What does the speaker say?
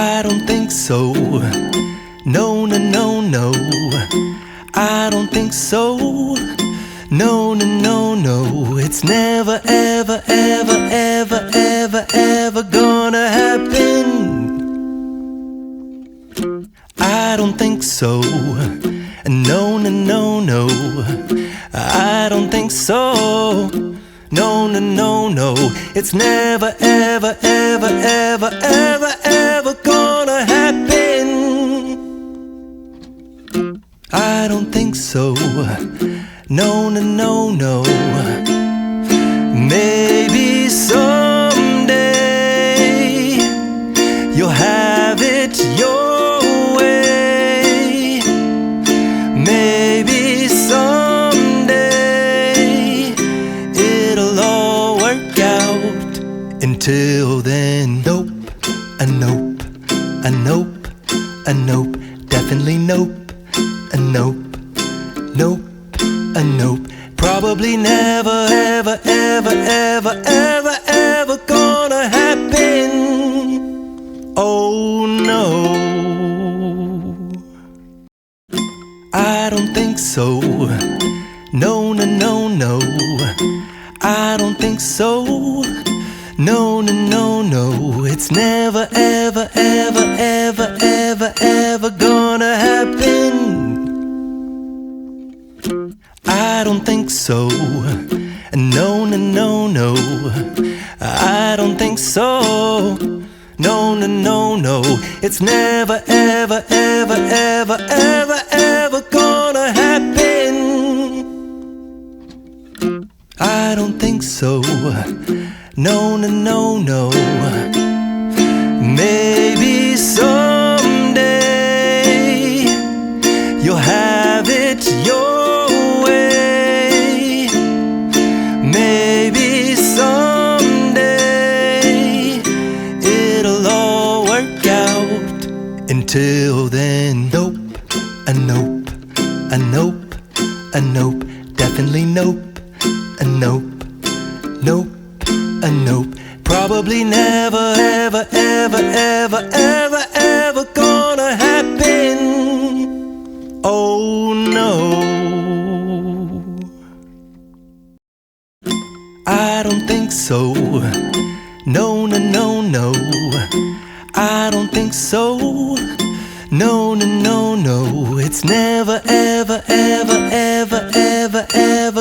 I don't think so. No, no, no, no. I don't think so. No, no, no, no. It's never, ever, ever, ever, ever, ever gonna happen. I don't think so. No, no, no, no. I don't think so. No, no, no, no. It's never, ever, ever, ever, ever, ever gonna happen. I don't think so. No, no, no, no. Maybe someday you'll have it your way. Maybe someday it'll all work out. Until then, nope, a nope, a nope, a nope, definitely nope, a nope, nope, a nope. Probably never, ever, ever, ever, ever, ever gonna happen. Oh no, I don't think so. No, no, no, no. I don't think so. No, no, no, no. It's never, ever, ever, ever, ever, ever gonna happen. I don't think so. No, no, no, no. I don't think so. No, no, no, no. It's never, ever, ever, ever, ever, ever gonna happen. I don't think so. No, no, no, no. Maybe someday you'll have it your way. Maybe someday it'll all work out. Until then, nope, a nope, a nope, a nope, definitely nope, a nope, nope, a nope. Probably never, ever, ever, ever, ever, ever gonna happen. Oh no, I don't think so. No, no, no, no. I don't think so. No, no, no, no. It's never, ever, ever, ever, ever, ever